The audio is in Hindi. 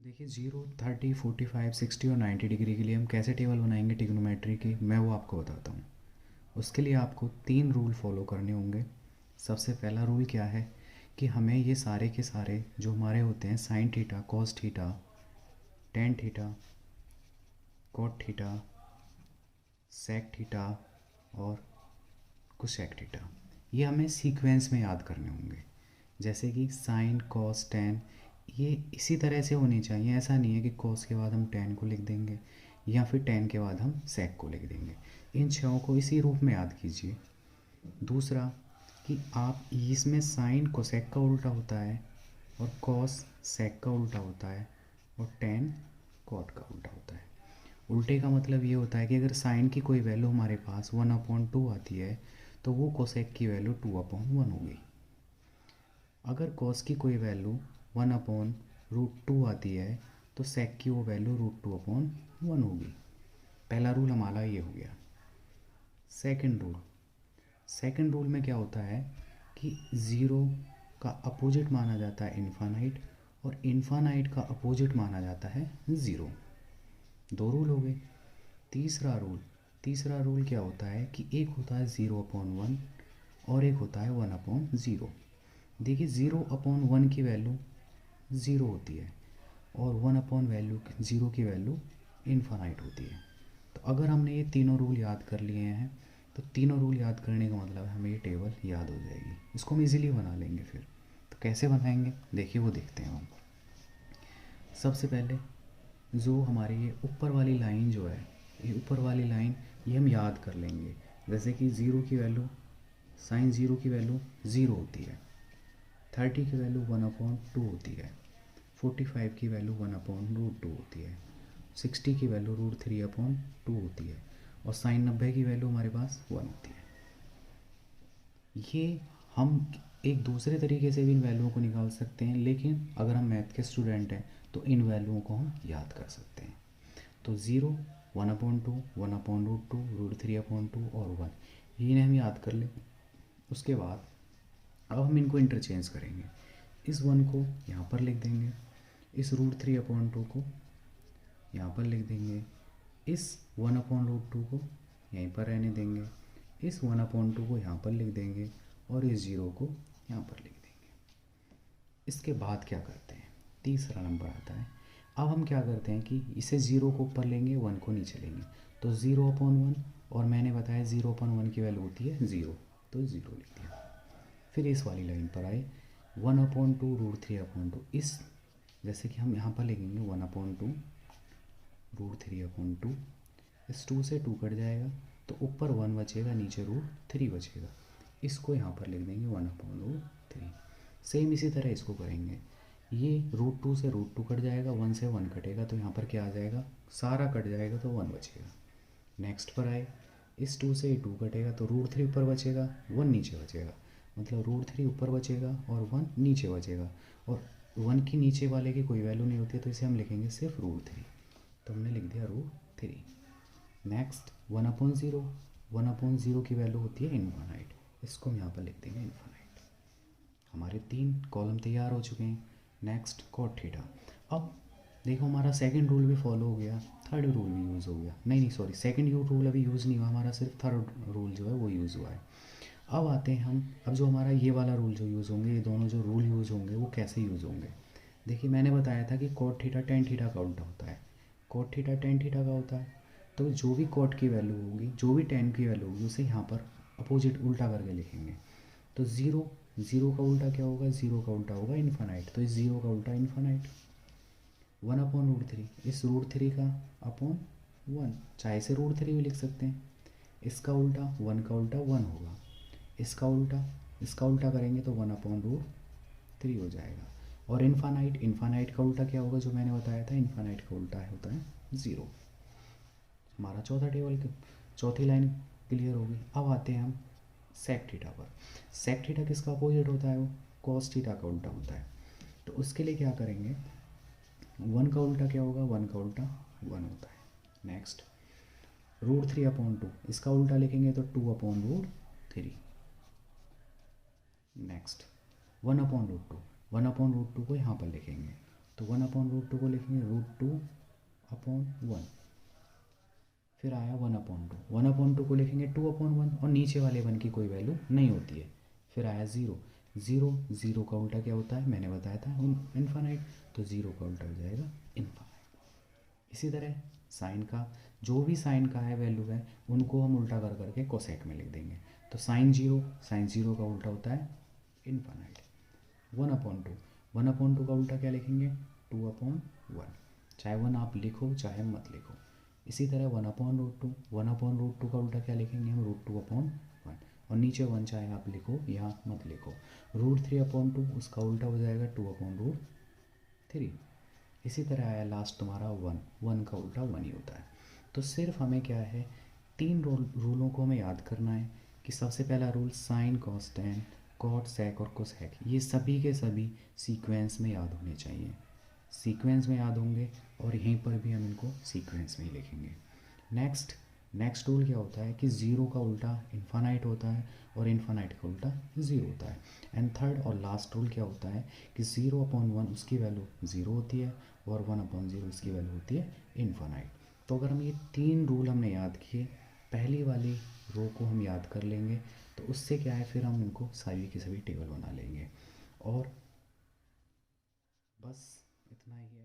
देखिए 0, 30, 45, 60 और 90 डिग्री के लिए हम कैसे टेबल बनाएंगे ट्रिग्नोमेट्री की, मैं वो आपको बताता हूँ। उसके लिए आपको 3 रूल फॉलो करने होंगे। सबसे पहला रूल क्या है कि हमें ये सारे के सारे जो हमारे होते हैं sine theta, cos theta, tan theta, cot theta, sec theta और कोसेक थीटा, ये हमें सीक्वेंस में याद करने होंगे। जैसे कि साइन, कॉस, टेन, ये इसी तरह से होनी चाहिए। ऐसा नहीं है कि कॉस के बाद हम टेन को लिख देंगे या फिर टेन के बाद हम सेक को लिख देंगे। इन छहों को इसी रूप में याद कीजिए। दूसरा कि आप इसमें साइन कोसेक का उल्टा होता है और कॉस सेक का उल्टा होता है और टेन कॉट का उल्टा होता है। उल्टे का मतलब ये होता है कि अगर साइन की कोई वैल्यू हमारे पास 1/2 आती है तो वो कोसेक की वैल्यू 2/1 होगी। अगर कॉस की कोई वैल्यू 1/√2 आती है तो सेक की वो वैल्यू √2/1 होगी। पहला रूल हमारा ये हो गया। सेकंड रूल में क्या होता है कि ज़ीरो का अपोजिट माना जाता है इन्फानाइट और इन्फानाइट का अपोजिट माना जाता है ज़ीरो। दो रूल हो गए। तीसरा रूल क्या होता है कि एक होता है 0/1 और एक होता है 1/0। देखिए 0/1 की वैल्यू ज़ीरो होती है और 1/0 की वैल्यू इन्फानाइट होती है। तो अगर हमने ये तीनों रूल याद कर लिए हैं तो तीनों रूल याद करने का मतलब है हमें ये टेबल याद हो जाएगी। इसको हम इजीली बना लेंगे। फिर तो कैसे बनाएंगे देखिए, वो देखते हैं हम। सबसे पहले जो हमारी ये ऊपर वाली लाइन जो है, ये ऊपर वाली लाइन ये हम याद कर लेंगे। जैसे कि ज़ीरो की वैल्यू, साइन ज़ीरो की वैल्यू ज़ीरो होती है, 30 की वैल्यू 1/2 होती है, 45 की वैल्यू 1/√2 होती है, 60 की वैल्यू √3/2 होती है और साइन 90 की वैल्यू हमारे पास 1 होती है। ये हम एक दूसरे तरीके से भी इन वैल्यूओं को निकाल सकते हैं, लेकिन अगर हम मैथ के स्टूडेंट हैं तो इन वैल्यूओं को हम याद कर सकते हैं। तो 0, 1/2, 1/√2, √3/2 और 1, ये इन्हें हम याद कर लें। उसके बाद अब हम इनको इंटरचेंज करेंगे। इस 1 को यहाँ पर लिख देंगे, इस √3/2 को यहाँ पर लिख देंगे, इस 1/√2 को यहीं पर रहने देंगे, इस 1/2 को यहाँ पर लिख देंगे और इस 0 को यहाँ पर लिख देंगे। इसके बाद क्या करते हैं, तीसरा नंबर आता है। अब हम क्या करते हैं कि इसे 0 को ऊपर लेंगे, 1 को नीचे लेंगे। तो 0/1 और मैंने बताया 0/1 की वैल्यू होती है 0, तो 0 लिख दिया। फिर इस वाली लाइन पर आए, 1/2 √3/2। इस जैसे कि हम यहाँ पर लिखेंगे 1/2 √3/2। इस 2 से 2 कट जाएगा तो ऊपर 1 बचेगा, नीचे √3 बचेगा। इसको यहाँ पर लिख देंगे 1/√3। सेम इसी तरह इसको करेंगे। ये √2 से √2 कट जाएगा, 1 से 1 कटेगा तो यहाँ पर क्या आ जाएगा, सारा कट जाएगा तो 1 बचेगा। नेक्स्ट पर आए, इस 2 से 2 कटेगा तो √3 ऊपर बचेगा, 1 नीचे बचेगा। मतलब √3 ऊपर बचेगा और 1 नीचे बचेगा। और 1 की नीचे वाले की कोई वैल्यू नहीं होती है तो इसे हम लिखेंगे सिर्फ √3। तो हमने लिख दिया √3। नेक्स्ट 1/0, 1/0 की वैल्यू होती है इन्फानाइट, इसको हम यहाँ पर लिख देंगे इन्फानाइट। हमारे 3 कॉलम तैयार हो चुके हैं। Next cot theta. अब देखो हमारा सेकंड रूल भी फॉलो हो गया, थर्ड रूल भी यूज़ हो गया। नहीं सॉरी, सेकंड रूल अभी यूज़ नहीं हुआ हमारा, सिर्फ थर्ड रूल जो है वो यूज़ हुआ है। अब आते हैं हम, अब जो हमारा ये वाला रूल जो यूज़ होंगे, ये दोनों जो रूल यूज़ होंगे वो कैसे यूज़ होंगे। देखिए मैंने बताया था कि कॉट थीटा टेन थीटा का उल्टा होता है, कॉट थीटा टेन थीटा का होता है। तो जो भी कॉट की वैल्यू होगी, जो भी टेन की वैल्यू होगी, उसे यहाँ पर अपोजिट उल्टा करके लिखेंगे। तो ज़ीरो का उल्टा क्या होगा, ज़ीरो का उल्टा होगा इन्फानाइट, तो इस ज़ीरो का उल्टा इन्फानाइट। 1/√3, इस √3 का अपॉन 1, चाहे इसे √3 भी लिख सकते हैं। इसका उल्टा 1 का उल्टा 1 होगा, इसका उल्टा करेंगे तो 1/√3 हो जाएगा। और इन्फानाइट का उल्टा क्या होगा, जो मैंने बताया था, इन्फानाइट का उल्टा होता है 0। हमारा चौथी लाइन क्लियर होगी। अब आते हैं हम सेक थीटा पर। सेक थीटा किसका अपोजिट होता है, वो कॉस थीटा का उल्टा होता है। तो उसके लिए क्या करेंगे, 1 का उल्टा क्या होगा, 1 का उल्टा 1 होता है। नेक्स्ट √3/2, इसका उल्टा लिखेंगे तो 2/√3। नेक्स्ट 1/√2, 1/√2 को यहाँ पर लिखेंगे तो 1/√2 को लिखेंगे √2/1। फिर आया 1/2, 1/2 को लिखेंगे 2/1 और नीचे वाले 1 की कोई वैल्यू नहीं होती है। फिर आया 0, 0 0 का उल्टा क्या होता है, मैंने बताया था इन्फानाइट, तो 0 का उल्टा हो जाएगा इन्फानाइट। इसी तरह साइन का, जो भी साइन का है वैल्यू है उनको हम उल्टा कर करके कोसेक में लिख देंगे। तो साइन 0 का उल्टा होता है इन्फानाइट। 1/2, 1/2 का उल्टा क्या लिखेंगे, 2/1। चाहे 1 आप लिखो चाहे मत लिखो। इसी तरह 1/√2, 1/√2 का उल्टा क्या लिखेंगे हम, √2/1। और नीचे 1 चाहे आप लिखो या मत लिखो। √3/2 उसका उल्टा हो जाएगा 2/√3। इसी तरह आया लास्ट तुम्हारा 1 का उल्टा 1 ही होता है। तो सिर्फ हमें क्या है, 3 रूलों को हमें याद करना है कि सबसे पहला rule sine cos tan cot sec और कोसेक, ये सभी के सभी सीक्वेंस में याद होने चाहिए, सीक्वेंस में याद होंगे और यहीं पर भी हम इनको सीक्वेंस में ही लिखेंगे। नेक्स्ट रूल क्या होता है कि 0 का उल्टा इन्फानाइट होता है और इन्फानाइट का उल्टा 0 होता है। एंड थर्ड और लास्ट रूल क्या होता है कि 0/1 उसकी वैल्यू 0 होती है और 1/0 उसकी वैल्यू होती है इन्फानाइट। तो अगर हम ये 3 रूल हमने याद किए, पहली वाली रो को हम याद कर लेंगे, तो उससे क्या है फिर हम इनको सभी की सभी टेबल बना लेंगे। और बस इतना ही है।